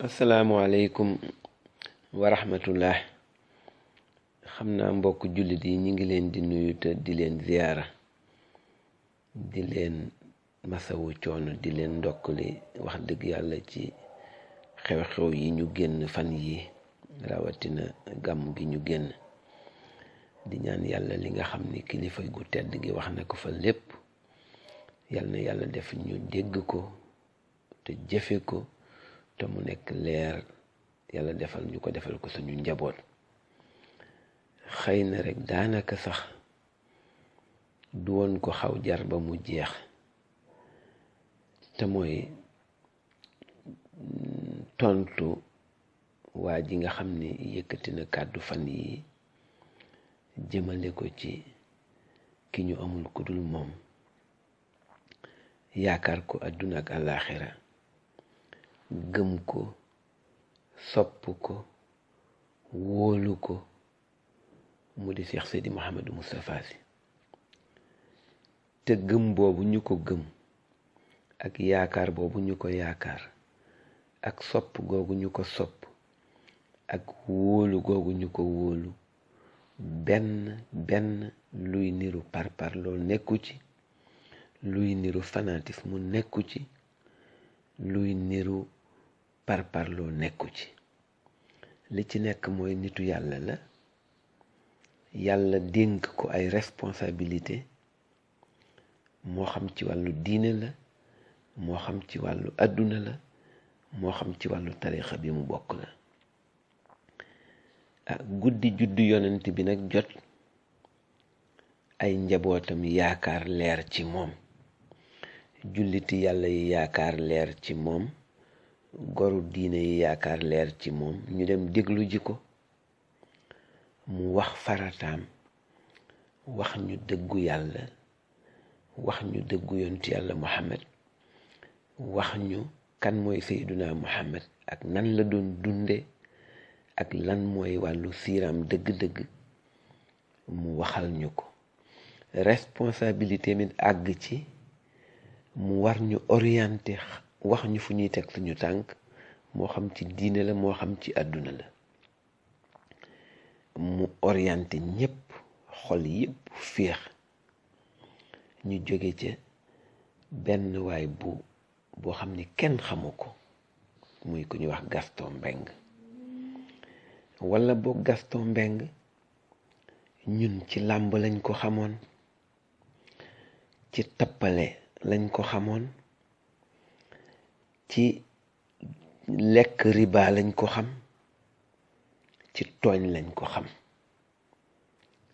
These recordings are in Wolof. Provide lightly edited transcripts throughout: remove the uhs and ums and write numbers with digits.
asalaamualeykum wa rahmatullah. xam naa mbokk jullit yi ñu ngi leen di nuyu te di leen ziyaara, di leen masawu coono, di leen ndokkali wax dëgg yàlla ci xew-xew yi ñu génn fan yi, rawatina gàmm gi ñu génn. di ñaan yàlla li nga xam ni kilifa gu tedd gi wax na ko fa lépp, yal na yàlla def ñu dégg ko te jëfe ko te mu nekk leer. yàlla defal ñu ko, defal ko suñu njaboot. xëy na rek daanaka sax du woon ko xaw jar ba mu jeex, te mooy tontu waa ji nga xam ni yëkkati na kàddu fan yi jëmale ko ci ki ñu amul ku dul moom, yaakaar ko àdduna ak àllaaxira, gëm ko, sopp ko, wóolu ko, mu di Cheikh Seydi Mouhamadou Moustapha Sy. te gëm boobu ñu ko gëm ak yaakaar boobu ñu ko yaakaar ak sopp googu ñu ko sopp ak wóolu googu ñu ko wóolu, benn luy niru parparloo nekku ci, luy niru fanatisme nekku ci, luy niru parparloo nekku ci. li ci nekk mooy nitu yàlla la, yàlla dénk ko ay responsabilité, moo xam ci wàllu diine la, moo xam ci wàllu àdduna la, moo xam ci wàllu tarixa bi mu bokk la. guddi juddu yonent bi nag jot, ay njabootam yaakaar leer ci moom, julliti yàlla yi yaakaar leer ci moom, goru diine yi yaakaar leer ci moom, ñu dem déglu ji ko mu wax farataam, wax ñu dëggu yàlla, wax ñu dëggu yontu yàlla Muhammad, wax ñu kan mooy Seyduna Muhammad ak nan la doon dunde ak lan mooy wàllu siiraam dëgg-dëgg. mu waxal ñu ko. responsabilité mi àgg ci mu war ñu orienté, wax ñu fu ñuy teg suñu tànk, moo xam ci diine la, moo xam ci àdduna la. mu orienté ñépp, xol yépp féex. ñu jóge ca benn waay boo xam ni kenn xamu ko, muy ku ñuy wax Gaston Mbengue. walla boog Gaston Mbengue ñun ci làmb lañ ko xamoon, ci tappale lañ ko xamoon, ci lekk riba lañ ko xam, ci tooñ lañ ko xam.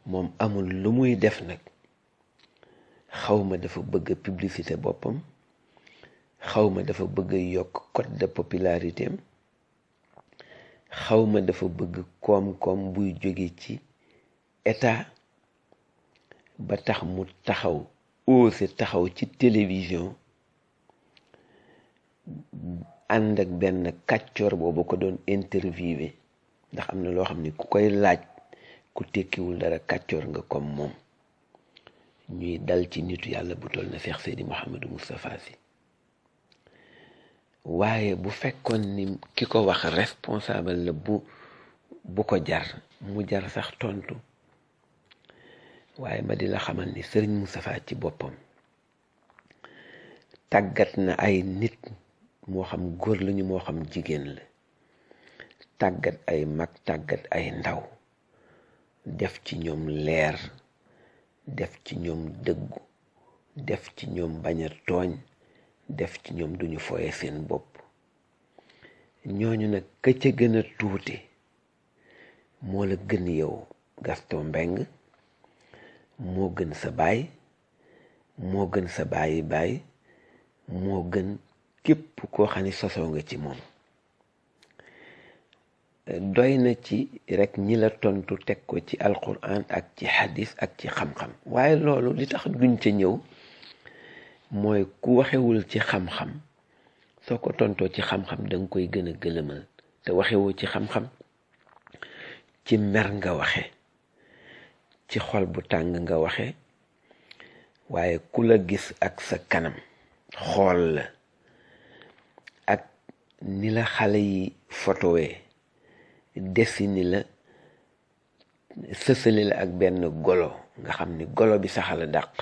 moom amul lu muy def nag, xawma dafa bëgg publicité boppam, xawma dafa bëgg yokk cote de popularité am, xawma dafa bëgg koom-koom buy jóge ci état ba tax mu taxaw, osé taxaw ci télévision ànd ak benn kàccoor boobu ko doon interviewé. ndax am na loo xam ni ku koy laaj ku tekkiwul dara kàccoor nga comme moom. ñuy dal ci nitu yàlla bu toll na Cheikh Seydi Mouhamadou Moustapha Sy. waaye bu fekkoon ni ki ko wax responsable la bu ko jar, mu jar sax tontu. waaye ma di la xamal ni Serigne Moustapha ci boppam tàggat na ay nit, moo xam góor lañu moo xam jigéen la, tàggat ay mag, tàggat ay ndaw, def ci ñoom leer, def ci ñoom dëggu, def ci ñoom bañ a tooñ, def ci ñoom duñu foye seen bopp. ñooñu nag ka ca gën a tuuti moo la gën yow Gaston Mbengue, moo gën sa baay, moo gën sa baayi baay, moo gën képp koo xam ne sosoo nga ci moom. doy na ci rek ñi la tontu teg ko ci alquran ak ci xadis ak ci xam-xam. waaye loolu li tax duñ ca ñëw mooy ku waxewul ci xam-xam, soo ko tontoo ci xam-xam danga koy gën a gëlëmal. te waxewoo ci xam-xam, ci mer nga waxe, ci xol bu tàng nga waxe. waaye ku la gis ak sa kanam xool la ak ni la xale yi fotowee dessiner la sësale la ak benn golo nga xam ni golo bi saxala dàq,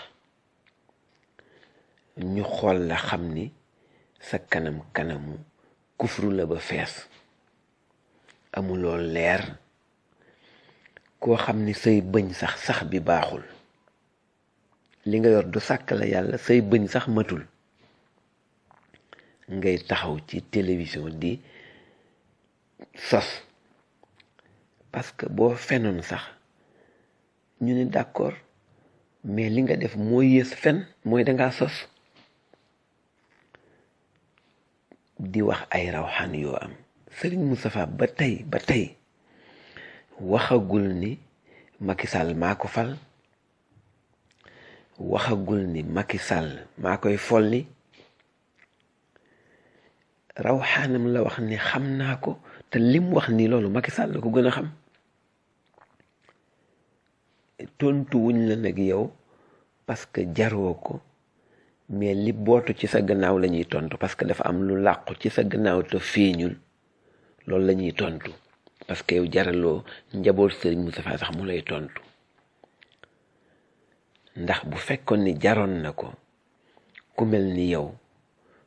ñu xool la xam ni sa kanamu kufru la ba fees, amuloo leer, koo xam ni say bëñ sax bi baaxul, li nga yor du sàkk la yàlla, say bëñ sax matul, ngay taxaw ci télévision di sos. Parce que boo fenoon sax ñu ne d'accord, mais li nga def moo yées fen, mooy dangaa sos. di wax ay rawxaan yoo am. Serigne Moustapha ba tey waxagul ni Macky Sall maa ko fal, waxagul ni Macky Sall maa koy folli. rawxaanam la wax ni xam naa ko, te lim wax ni loolu Macky Sall la ko gën a xam. tontu wuñ la nag yow parce que jaroo ko, mais li bootu ci sa gannaaw la ñuy tontu, parce que dafa am lu làqu ci sa gannaaw te feeñul, loolu la ñuy tontu, parce que yow jaraloo njaboot Serigne Moustapha sax mu lay tontu. ndax bu fekkoon ni jaroon na ko, ku mel ni yow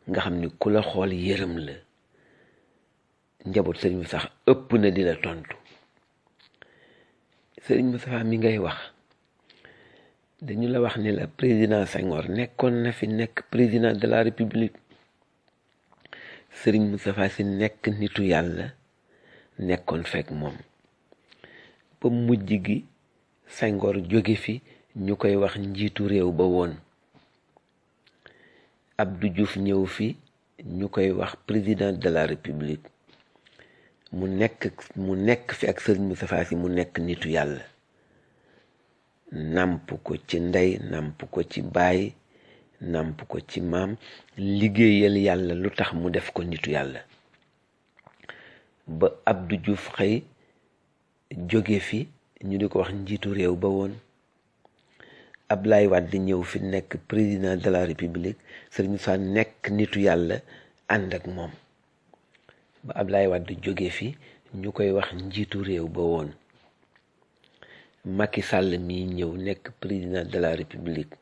nga xam ni ku la xool yërëm la, njaboot Serigne Moustapha sax ëpp na di la tontu. Serigne Moustapha mi ngay wax, dañu la wax ni la président Senghor nekkoon na fi nekk président de la république. Serigne Moustapha Sy nekk nitu yàlla nekkoon fekk moom ba mujj gi Senghor jóge fi, ñu koy wax njiitu réew ba woon. Abdou Diouf ñëw fi, ñu koy wax président de la république. mu nekk fi ak Serigne Moustapha Sy mu nekk nitu yàlla, nàmp ko ci ndey, nàmp ko ci baay, nàmp ko ci maam, liggéeyal yàlla lu tax mu def ko nitu yàlla. ba Abdou Diouf xëy jóge fi, ñu di ko wax njiitu réew ba woon. Ablaye Wade ñëw fi nekk président de la république, Serigne Moustapha nekk nitu yàlla ànd ak moom. ba Ablaye Wade jóge fi, ñu koy wax njiitu réew ba woon. Macky Sall mi ñëw nekk président de la république,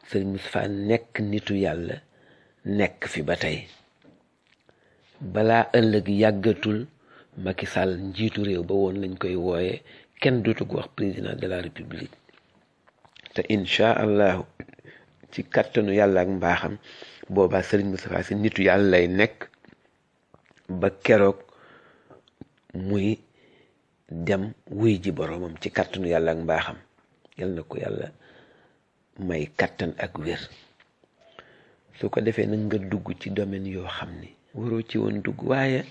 Serigne Moustapha nekk nitu yàlla nekk fi ba tey. balaa ëllëg yàggatul Macky Sall njiitu réew ba woon lañ koy wooye, kenn dootu ko wax président de la république. te incha allahu ci kattanu yàlla ak mbaaxam, boobaa Serigne Moustapha Sy nitu yàlla lay nekk ba keroog muy dem wuy ji boroomam ci kattanu yàlla ak mbaaxam. yal na ko yàlla may kattan ak wér. su ko defee nag nga dugg ci domaine yoo xam ni waroo ci woon dugg, waaye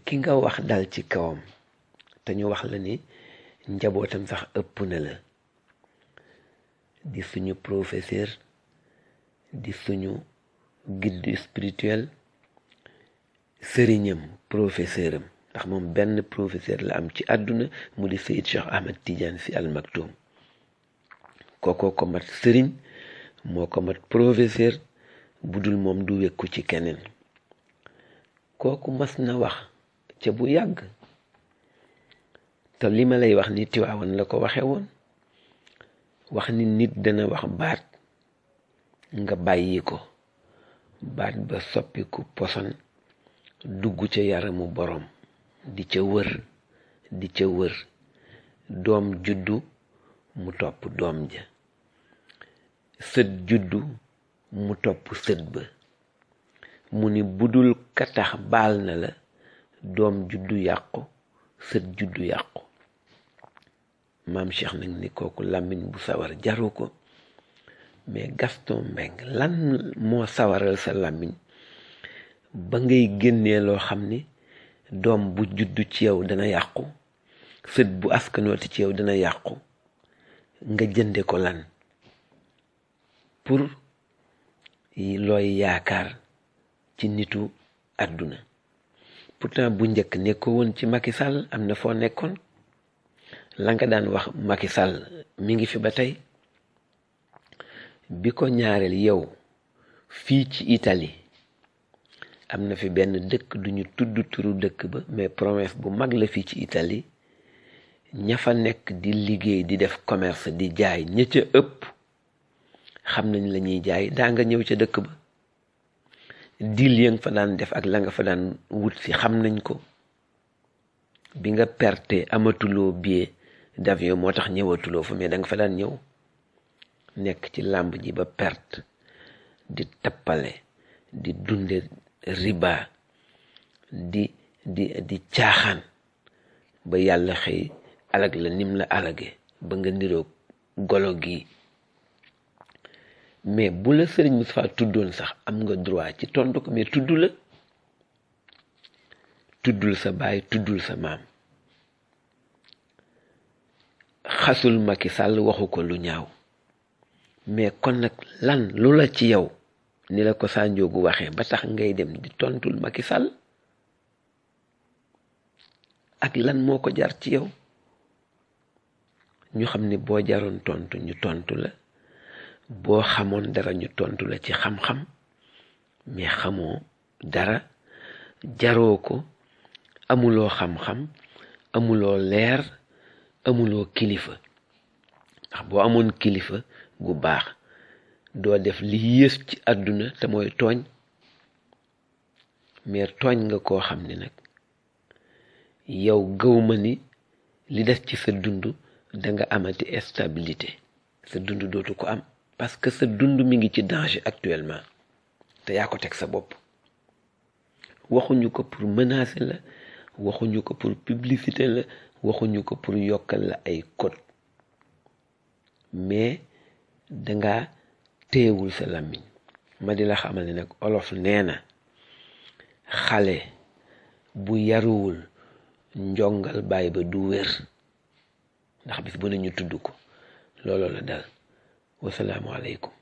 ki nga wax dal ci kawam te ñu wax la ni njabootam sax ëpp na la, di suñu professeur, di suñu guide spirituel, sëriñam, professeur am, ndax moom benn professeur la am ci àdduna, mu di Seyid Cheikh Ahmed Tidiane Sy Al Maktoum. kookoo ko mat sëriñ, moo ko mat professeur, bu dul moom du wekku ci keneen. kooku mas na wax ca bu yàgg, te li ma lay wax ni Tiwaawan la ko waxe woon, wax ni nit dana wax baat nga bàyyi ko, baat ba soppiku poson dugg ca yaramu borom, di ca wër doom juddu mu topp doom ja, sët juddu mu topp sët ba. mu ni budul ka tax baal na la, doom juddu yàqu, sët juddu yàqu. maam Cheikh nag ni kooku làmmiñ bu sawar jaru ko. mais Gaston Mbengue, lan moo sawaral sa làmmiñ ba ngay génnee loo xam ni doom bu juddu ci yow dana yàqu, sët bu askanooti ci yow dana yàqu, nga jënde ko lan? pour looy yaakaar ci nitu àdduna. pourtant bu njëkk nekkoo woon ci Macky Sall, am na foo nekkoon. la nga daan wax Macky Sall mi ngi fi ba tey. bi ko ñaareel yow fii ci Italie am na fi benn dëkk duñu tudd turu dëkk ba mais promesse bu mag la fii ci Italie ña fa nekk di liggéey di def commerce di jaay ña ca ëpp xam nañ la ñuy jaay daa nga ñëw ca dëkk ba deal ya nga fa daan def ak la nga fa daan wut si xam nañ ko. bi nga perte amatuloo billet d'avion moo tax ñëwatuloo fa mais da nga fa daan ñëw nekk ci làmb ji ba perte di tappale di dunde riba di caaxaan ba yàlla xëy alag la nim la alage ba nga niroog golo gi. mais bu la sëriñ Moustapha tuddoon sax am nga droit ci tontu ko mais tuddul sa baay tuddul sa maam xasul Macky Sall waxu ko lu ñaaw mais kon nag lan lu la ci yow ni la ko Sa Ndiogou waxee ba tax ngay dem di tontul Macky Sall ak lan moo ko jar ci yow. ñu xam ne boo jaroon tontu ñu tontu la, boo xamoon dara ñu tontu la ci xam-xam, mais xamoo dara, jaroo ko, amuloo xam-xam, amuloo leer, amuloo kilifa. ndax boo amoon kilifa gu baax doo def li yées ci àdduna te mooy tooñ, mais tooñ nga koo xam ne nag yow gëwma ni li des ci sa dund danga amati stabilité. sa dund dootu ko am parce que sa dund mi ngi ci danger actuellement te yaa ko teg sa bopp. waxuñu ko pour menacer la, waxuñu ko pour publicité la, waxuñu ko pour yokkal la ay code, mais danga téewul sa làmmiñ. ma di la xamal ne nag olof nee na xale bu yaruwul njongal baay ba du wér, ndax bis bu ne ñu tudd ko. looloo la dal. wasalaamu aleykum.